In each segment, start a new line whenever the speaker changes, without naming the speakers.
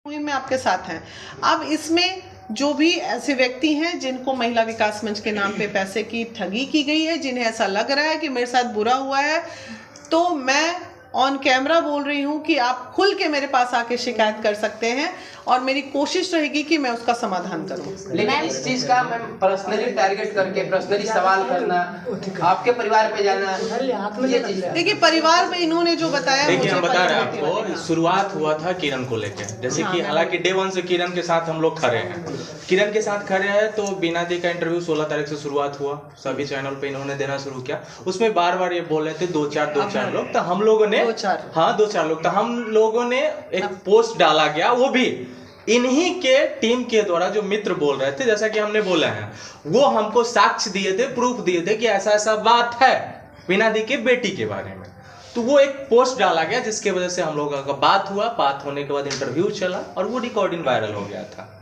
मुहिम में आपके साथ हैं। अब इसमें जो भी ऐसे व्यक्ति हैं जिनको महिला विकास मंच के नाम पे पैसे की ठगी की गई है, जिन्हें ऐसा लग रहा है कि मेरे साथ बुरा हुआ है, तो मैं ऑन कैमरा बोल रही हूँ कि आप खुल के मेरे पास आके शिकायत कर सकते हैं और मेरी कोशिश रहेगी कि मैं उसका समाधान करूँ।
लेकिन इस चीज का मैं पर्सनली टारगेट करके पर्सनली सवाल करना, आपके परिवार पे जाना, ये चीज
देखिए परिवार में इन्होंने जो बताया,
देखिए हम बता रहे हैं आपको, शुरुआत हुआ था किरण को लेकर, जैसे कि हालांकि डे 1 से किरण के साथ हम लोग खड़े हैं, किरण के साथ खड़े हैं। तो बीना दी का इंटरव्यू 16 तारीख से शुरुआत हुआ, सभी चैनल पे इन्होंने देना शुरू किया। उसमें बार बार ये बोल रहे थे दो चार लोग, तो हम लोगों ने दो चार लोग, तो हम लोगों ने एक पोस्ट डाला गया, वो भी इन्हीं के टीम के द्वारा, जो मित्र बोल रहे थे, जैसा कि हमने बोला है, वो हमको साक्ष्य दिए थे, प्रूफ दिए थे कि ऐसा ऐसा बात है बीना दी के बेटी के बारे में। तो वो एक पोस्ट डाला गया जिसके वजह से हम लोगों का बात हुआ, बात होने के बाद इंटरव्यू चला और वो रिकॉर्डिंग वायरल हो गया था।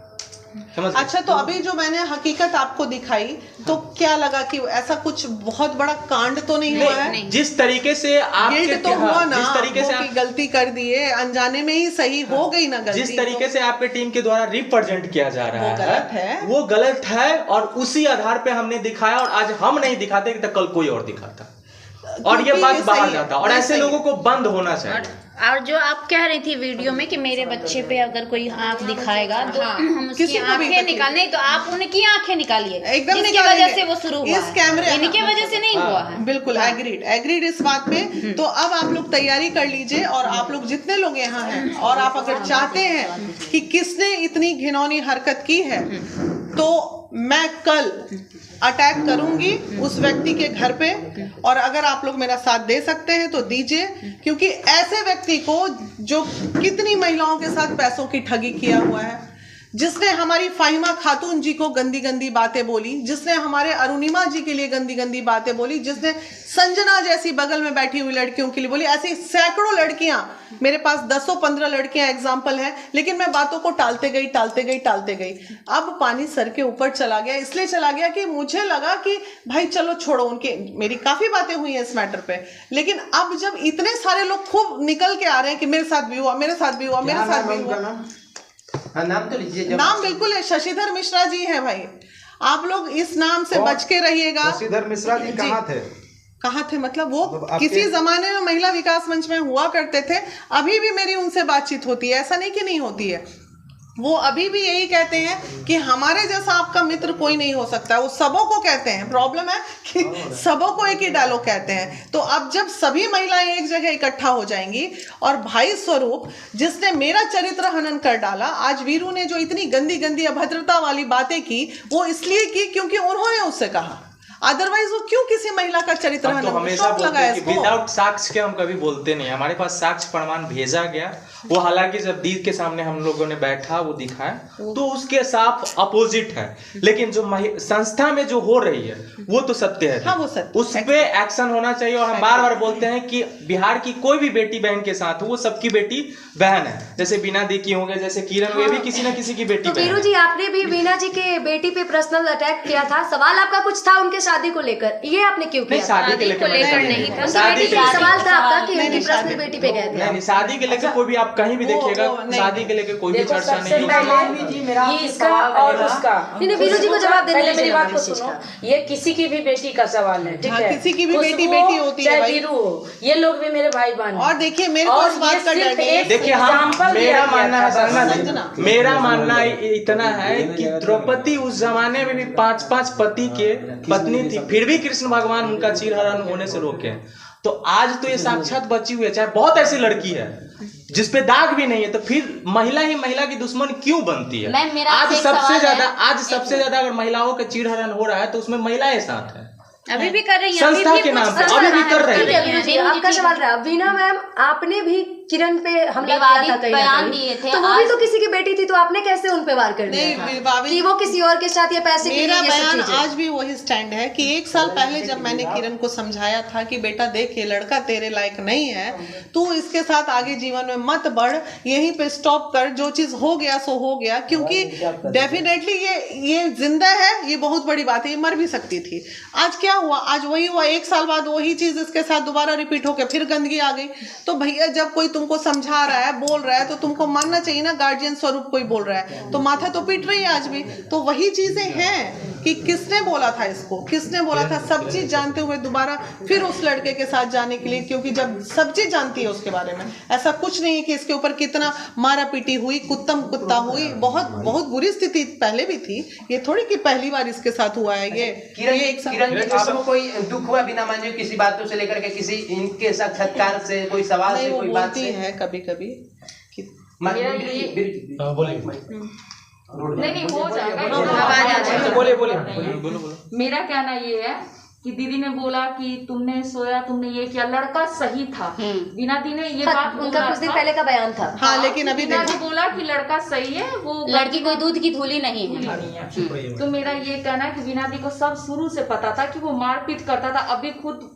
अच्छा, तो अभी जो मैंने हकीकत आपको दिखाई, तो क्या लगा कि ऐसा कुछ बहुत बड़ा कांड तो नहीं हुआ है?
जिस तरीके से आपके
तो हुआ ना,
जिस तरीके से आप
गलती कर दिए, अनजाने में ही सही हो गई ना गलती।
जिस तरीके से आपके टीम के द्वारा रिप्रेजेंट किया जा रहा है वो गलत है, और उसी आधार पे हमने दिखाया, और आज हम नहीं दिखाते तो कल कोई और दिखाता और ये बात बाहर जाता, और ऐसे लोगों को बंद होना चाहिए।
और जो आप कह रही थी वीडियो में कि मेरे बच्चे पे अगर कोई आंख दिखाएगा तो हम उसकी आंखें निकालने, तो आप उनकी आंखें निकालिए,
एकदम
जिसकी वजह से वो शुरू हुआ
इस कैमरे,
इनकी वजह से नहीं हुआ है।
बिल्कुल एग्रीड इस बात पे। तो अब आप लोग तैयारी कर लीजिए, और आप लोग जितने लोग यहाँ हैं, और आप अगर चाहते हैं कि किसने इतनी घिनौनी हरकत की है, तो मैं कल अटैक करूंगी उस व्यक्ति के घर पे, और अगर आप लोग मेरा साथ दे सकते हैं तो दीजिए, क्योंकि ऐसे व्यक्ति को जो कितनी महिलाओं के साथ पैसों की ठगी किया हुआ है, जिसने हमारी फाहिमा खातून जी को गंदी गंदी बातें बोली, जिसने हमारे अरुणिमा जी के लिए गंदी गंदी बातें बोली, जिसने संजना जैसी बगल में बैठी हुई लड़कियों के लिए बोली, ऐसी सैकड़ों लड़कियां, मेरे पास 10-15 लड़कियां एग्जाम्पल हैं, लेकिन मैं बातों को टालते गई। अब पानी सर के ऊपर चला गया, इसलिए चला गया कि मुझे लगा कि भाई चलो छोड़ो, उनके मेरी काफी बातें हुई हैं इस मैटर पे, लेकिन अब जब इतने सारे लोग खूब निकल के आ रहे हैं कि मेरे साथ भी हुआ, मेरे साथ भी हुआ, मेरे साथ भी हुआ।
नाम तो लीजिए।
नाम बिल्कुल है, शशिधर मिश्रा जी है भाई, आप लोग इस नाम से बच के रहिएगा।
शशिधर मिश्रा जी कहाँ थे? मतलब
वो किसी जमाने में महिला विकास मंच में हुआ करते थे, अभी भी मेरी उनसे बातचीत होती है, ऐसा नहीं कि नहीं होती है। वो अभी भी यही कहते हैं कि हमारे जैसा आपका मित्र कोई नहीं हो सकता, वो सबों को कहते हैं। प्रॉब्लम है कि सबों को एक ही डायलॉग कहते हैं। तो अब जब सभी महिलाएं एक जगह इकट्ठा हो जाएंगी, और भाई स्वरूप जिसने मेरा चरित्र हनन कर डाला, आज वीरू ने जो इतनी गंदी गंदी अभद्रता वाली बातें की, वो इसलिए की क्योंकि उन्होंने उससे कहा, अदरवाइज वो क्यों किसी महिला का चरित्र
हम तो हमेशा बोलते हैं कि विदाउट साक्ष्य के हम कभी बोलते नहीं। हमारे पास साक्ष्य प्रमाण भेजा गया, वो हालांकि जब दीद के सामने हम लोगों ने बैठा वो दिखाया, तो उसके साफ अपोजिट है, लेकिन जो संस्था में जो हो रही है वो तो सत्य है।
वो सत्य,
उस पे एक्शन होना चाहिए। और हम बार बार बोलते हैं कि बिहार की कोई भी बेटी बहन के साथ हो, वो सबकी बेटी बहन है। जैसे बीना दी की होंगे, जैसे किरण, वे भी किसी न किसी की बेटी।
तो वीरू जी, आपने भी बीना जी के बेटी पे पर्सनल अटैक किया था, सवाल आपका कुछ था उनके शादी को लेकर, ये आपने क्यों किया?
शादी के लेकर नहीं था,
सवाल था आपका कि उनकी पर्सनल बेटी पे गए थे।
नहीं, शादी के लेकर कोई भी आप कहीं भी देखिएगा, शादी के लेकर कोई भी चर्चा नहीं है।
वीरू जी को जवाब देने,
मेरी बात को सुनो, ये किसी की भी बेटी का सवाल है, ठीक है?
किसी की भी बेटी होती है,
चाहे वीरू हो, ये लोग भी मेरे भाई बहन।
और देखिए मेरे को इस बात का डर है,
देखिए मेरा मानना इतना है कि द्रौपदी उस जमाने में भी 5-5 पति के पत्नी थी, फिर भी कृष्ण भगवान उनका चीरहरण होने से रोके। तो आज तो ये साक्षात बची हुई है। चाहे बहुत ऐसी लड़की है जिसपे दाग भी नहीं है, तो फिर महिला ही महिला की दुश्मन क्यों बनती है? आज सबसे ज्यादा अगर महिलाओं के चीरहरण हो रहा है तो उसमें महिलाएं साथ है,
अभी भी कर रही हैं,
संस्था के नाम पे अभी भी कर रही है।
आपका सवाल रहा, वीना मैम, आपने भी किरण पे हमला किया था,
बयान दिए थे,
तो वो भी तो किसी की बेटी थी, तो आपने कैसे उन पे वार कर दिया कि वो किसी और के साथ ये पैसे?
मेरा बयान आज भी वही स्टैंड है कि 1 साल पहले जब मैंने किरण को समझाया था कि बेटा देख, ये लड़का तेरे लायक नहीं है, तू इसके साथ आगे जीवन में मत बढ़, यहीं पे स्टॉप कर, जो चीज हो गया सो हो गया, क्योंकि डेफिनेटली ये जिंदा है, ये बहुत बड़ी बात है, ये मर भी सकती थी। आज क्या हुआ? आज वही हुआ, 1 साल बाद वही चीज इसके साथ दोबारा रिपीट होकर फिर गंदगी आ गई। तो भैया जब कोई तुमको समझा रहा है, बोल रहा है, तो तुमको मानना चाहिए ना, गार्जियन स्वरूप कोई बोल रहा है तो माथा तो पीट रही है आज भी। तो वही चीजें हैं कि किसने बोला था इसको, किसने बोला था सब चीज जानते हुए दोबारा फिर उस लड़के के साथ जाने के लिए, क्योंकि जब सब चीज जानती है उसके बारे में, ऐसा कुछ नहीं है कि इसके ऊपर कितना मारा पीटी हुई, कुत्ता हुई, बहुत बहुत बुरी स्थिति पहले भी थी, ये थोड़ी कि पहली बार इसके साथ हुआ है। ये
किरण जी, आपको कोई दुख हुआ बिना माने किसी बातों से लेकर के, किसी इनके साक्षात्कार से, कोई सवाल से, कोई बात से?
है कभी कभी
नहीं हो जाएगा। मेरा कहना ये है कि दीदी ने बोला कि तुमने सोया, तुमने ये किया, लड़का सही था। बीना दी ने ये बात
उनका कुछ दिन पहले का बयान था।
हाँ, लेकिन अभी
बीना दी बोला कि लड़का सही है, वो
लड़की कोई दूध की थैली नहीं है।
तो मेरा ये कहना है कि बीना दी को सब शुरू से पता था कि वो मारपीट करता था। अभी खुद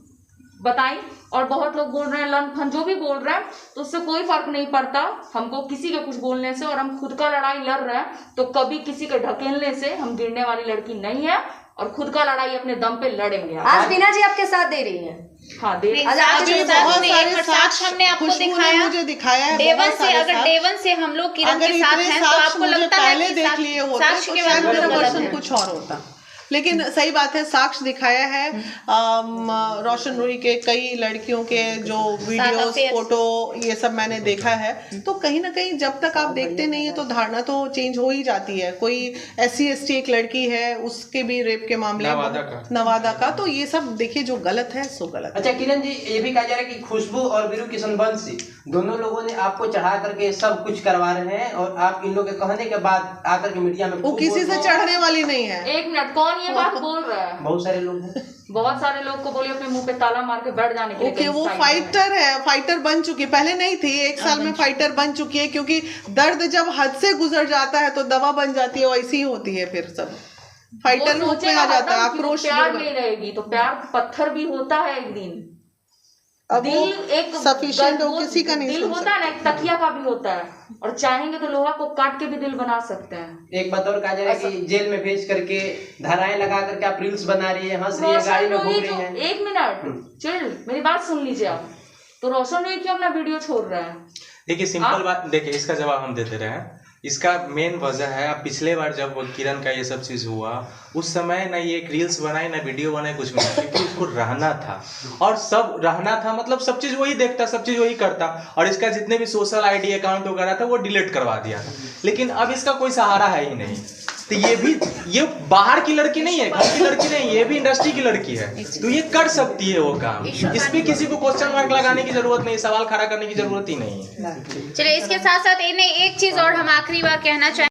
बताई, और बहुत लोग बोल रहे हैं लन फन जो भी बोल रहे हैं, तो उससे कोई फर्क नहीं पड़ता हमको किसी के कुछ बोलने से, और हम खुद का लड़ाई लड़ रहे हैं तो कभी किसी के ढकेलने से हम गिरने वाली लड़की नहीं है, और खुद का लड़ाई अपने दम पे लड़ेंगे।
आज बीना जी आपके साथ दे रही हैं।
हाँ, दे रही
बहुत सारे साक्ष्य हमने आपको दिखाया, मुझे दिखाया है।
डेवन से, अगर डेवन से हम लोग किरण के साथ हैं तो आपको लगता है
पहले देख लिए होते तो शायद मेरा क्वेश्चन कुछ और होता। लेकिन सही बात है, साक्ष्य दिखाया है रोशन रूही के, कई लड़कियों के जो वीडियोस, फोटो, ये सब मैंने देखा है। तो कहीं ना कहीं जब तक आप देखते नहीं है तो धारणा तो चेंज हो ही जाती है। कोई SC/ST एक लड़की है, उसके भी रेप के मामले, नवादा का, तो ये सब देखिए जो गलत है सो गलत।
अच्छा किरण जी, ये भी कहा जा रहा है कि खुशबू और वीरू किशनवंशी दोनों लोगों ने आपको चढ़ा करके सब कुछ करवा रहे हैं, और आप इन लोगों के कहने के बाद आकर के मीडिया में
वो किसी से चढ़ने वाली नहीं है।
एक मिनट, कौन ये बात बोल रहा है?
बहुत सारे लोग हैं,
बहुत सारे लोग को बोलिए अपने मुंह पे ताला मार के बैठ जाने के लिए।
ओके, वो फाइटर है, फाइटर बन चुकी, पहले नहीं थी, 1 साल में फाइटर बन चुकी है, क्योंकि दर्द जब हद से गुजर जाता है तो दवा बन जाती है, वैसी ही होती है, फिर सब फाइटर रूप में आ जाता है, आक्रोश।
प्यार नहीं रहेगी तो प्यार पत्थर भी होता है एक दिन।
अब
दिल एक
सफिशिएंट हो किसी का नहीं
दिल होता है ना, एक तकिया का भी होता है, और चाहेंगे तो लोहा को काट के भी दिल बना सकते हैं।
एक बात और कहा जा रहा है कि जेल में भेज करके धाराएं लगा करके आप रील्स बना रही है, हंस रही है, गाड़ी में घूम रही है।
एक मिनट चिल, मेरी बात सुन लीजिए आप। तो रोशन रूही क्यों अपना वीडियो छोड़ रहा है?
देखिए सिंपल बात, देखिए इसका जवाब हम देते रहे हैं। इसका मेन वजह है, अब पिछले बार जब किरण का ये सब चीज हुआ, उस समय ना ये एक रील्स बनाई ना वीडियो बनाई, कुछ नहीं, क्योंकि उसको रहना था, और सब रहना था, मतलब सब चीज वही देखता, सब चीज वही करता, और इसका जितने भी सोशल आईडी अकाउंट वगैरह था वो डिलीट करवा दिया था। लेकिन अब इसका कोई सहारा है ही नहीं। तो ये बाहर की लड़की नहीं है, घर की लड़की नहीं, ये भी इंडस्ट्री की लड़की है, तो ये कर सकती है वो काम। इस पे किसी को क्वेश्चन मार्क लगाने की जरूरत नहीं, सवाल खड़ा करने की जरूरत ही नहीं है।
चलिए, इसके साथ साथ इन्हें एक चीज और हम आखिरी बार कहना चाहेंगे।